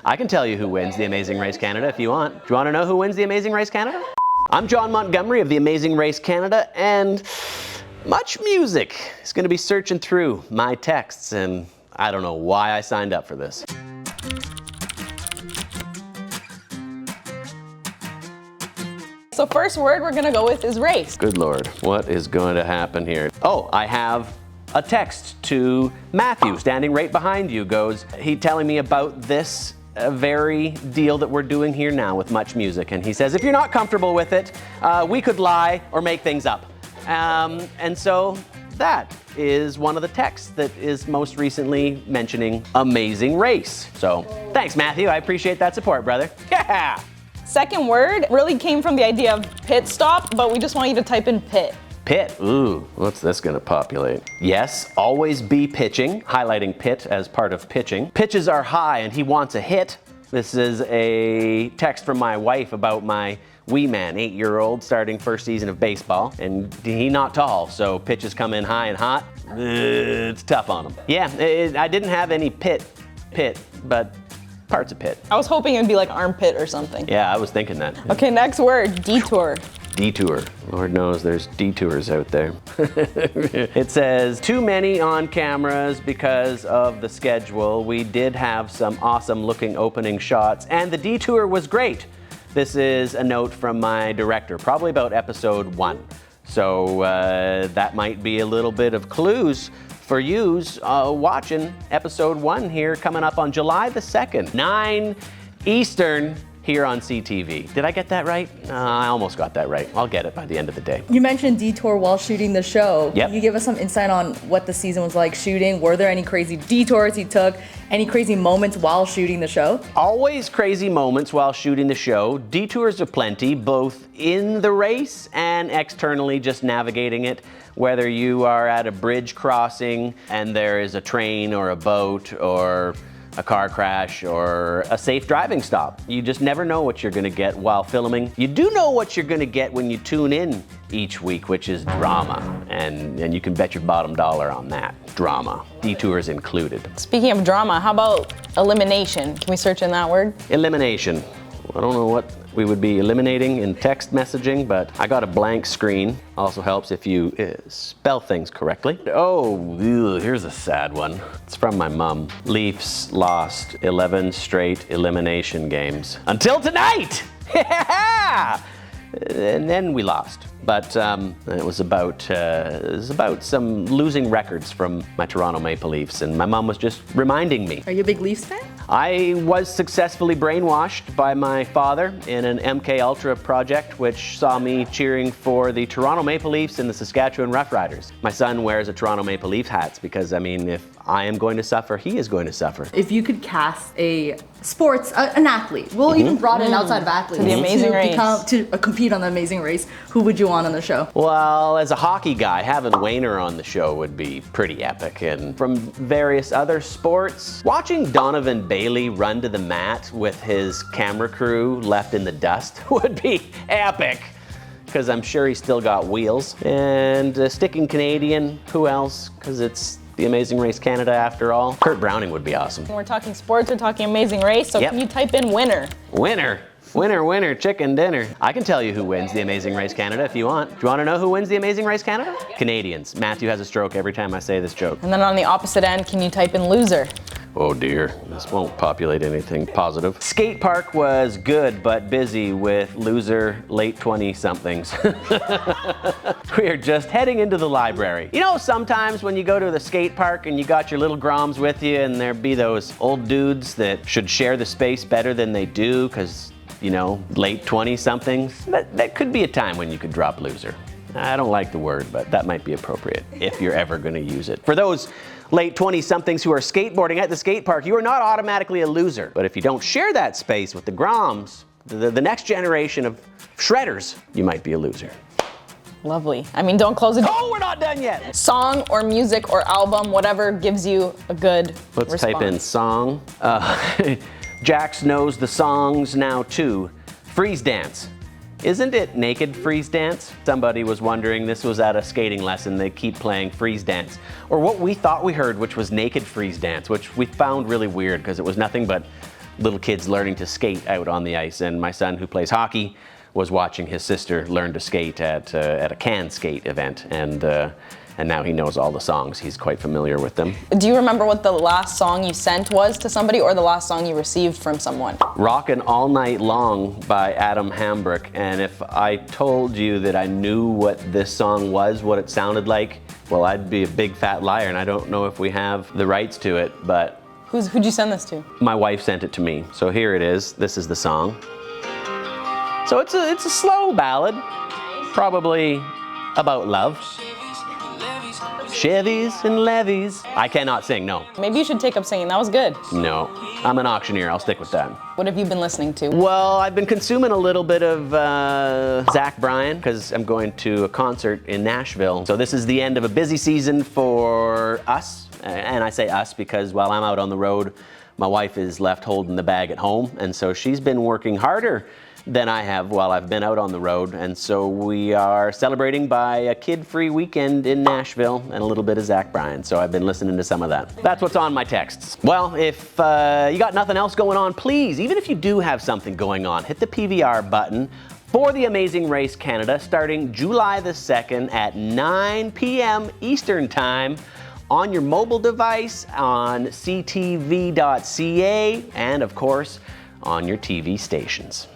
I can tell you who wins the Amazing Race Canada if you want. Do you want to know who wins the Amazing Race Canada? I'm Jon Montgomery of the Amazing Race Canada, and MuchMusic is going to be searching through my texts, and I don't know why I signed up for this. So first word we're gonna go with is race. Good Lord, what is going to happen here? Oh, I have a text to Matthew, standing right behind you, he telling me about this very deal that we're doing here now with MuchMusic. And he says, if you're not comfortable with it, we could lie or make things up. And so that is one of the texts that is most recently mentioning Amazing Race. So thanks, Matthew. I appreciate that support, brother. Yeah! Second word really came from the idea of pit stop, but we just want you to type in pit. Pit, ooh, what's this gonna populate? Yes, always be pitching, highlighting pit as part of pitching. Pitches are high and he wants a hit. This is a text from my wife about my wee man, 8-year-old, starting first season of baseball, and he not tall, so pitches come in high and hot. It's tough on him. Yeah, I didn't have any pit, but parts of pit. I was hoping it'd be like armpit or something. Yeah, I was thinking that. Okay, next word, detour. Detour. Lord knows there's detours out there. It says, too many on cameras because of the schedule. We did have some awesome looking opening shots and the detour was great. This is a note from my director, probably about episode 1. So that might be a little bit of clues for yous watching episode 1 here coming up on July the 2nd, 9 Eastern here on CTV. Did I get that right? I almost got that right. I'll get it by the end of the day. You mentioned detour while shooting the show. Yep. Can you give us some insight on what the season was like shooting? Were there any crazy detours you took? Any crazy moments while shooting the show? Always crazy moments while shooting the show. Detours aplenty, both in the race and externally just navigating it. Whether you are at a bridge crossing and there is a train or a boat or a car crash or a safe driving stop. You just never know what you're gonna get while filming. You do know what you're gonna get when you tune in each week, which is drama. And you can bet your bottom dollar on that. Drama. Detours included. Speaking of drama, how about elimination? Can we search in that word? Elimination. I don't know what we would be eliminating in text messaging, but I got a blank screen. Also helps if you spell things correctly. Oh, here's a sad one. It's from my mom. Leafs lost 11 straight elimination games. Until tonight! Yeah! And then we lost. But it was about some losing records from my Toronto Maple Leafs, and my mom was just reminding me. Are you a big Leafs fan? I was successfully brainwashed by my father in an MK Ultra project, which saw me cheering for the Toronto Maple Leafs and the Saskatchewan Roughriders. My son wears a Toronto Maple Leaf hat because, I mean, if I am going to suffer, he is going to suffer. If you could cast an athlete, we'll even broaden outside of athletes, to the Amazing Race, to compete on the Amazing Race, who would you want on the show? Well, as a hockey guy, having Wayner on the show would be pretty epic. And from various other sports, watching Donovan Bailey run to the mat with his camera crew left in the dust would be epic, because I'm sure he's still got wheels. And sticking Canadian, who else? Because it's the Amazing Race Canada after all. Kurt Browning would be awesome. When we're talking sports, we're talking Amazing Race, so Yep. Can you type in winner? Winner. Winner, winner, chicken dinner. I can tell you who wins the Amazing Race Canada if you want. Do you want to know who wins the Amazing Race Canada? Canadians. Matthew has a stroke every time I say this joke. And then on the opposite end, can you type in loser? Oh dear, this won't populate anything positive. Skate park was good but busy with loser late 20-somethings. We're just heading into the library. You know, sometimes when you go to the skate park and you got your little groms with you and there be those old dudes that should share the space better than they do because, you know, late 20-somethings, that could be a time when you could drop loser. I don't like the word, but that might be appropriate if you're ever going to use it. For those late 20-somethings who are skateboarding at the skate park, you are not automatically a loser. But if you don't share that space with the groms, the next generation of shredders, you might be a loser. Lovely. I mean, don't close it. Oh, we're not done yet. Song or music or album, whatever gives you a good Let's response. type in song. Jax knows the songs now too. Freeze dance. Isn't it naked freeze dance? Somebody was wondering, this was at a skating lesson, they keep playing freeze dance. Or what we thought we heard, which was naked freeze dance, which we found really weird because it was nothing but little kids learning to skate out on the ice. And my son, who plays hockey, was watching his sister learn to skate at a can skate event. And now he knows all the songs. He's quite familiar with them. Do you remember what the last song you sent was to somebody, or the last song you received from someone? Rockin' All Night Long by Adam Hambrick. And if I told you that I knew what this song was, what it sounded like, well, I'd be a big fat liar, and I don't know if we have the rights to it, but... Who'd you send this to? My wife sent it to me. So here it is. This is the song. So it's a slow ballad, probably about love. Chevys and levies. I cannot sing, no. Maybe you should take up singing. That was good. No, I'm an auctioneer. I'll stick with that. What have you been listening to? Well, I've been consuming a little bit of Zach Bryan because I'm going to a concert in Nashville. So this is the end of a busy season for us. And I say us because while I'm out on the road, my wife is left holding the bag at home. And so she's been working harder than I have while I've been out on the road. And so we are celebrating by a kid-free weekend in Nashville and a little bit of Zach Bryan. So I've been listening to some of that. That's what's on my texts. Well, if you got nothing else going on, please, even if you do have something going on, hit the PVR button for the Amazing Race Canada starting July the 2nd at 9 p.m. Eastern Time on your mobile device, on CTV.ca, and of course, on your TV stations.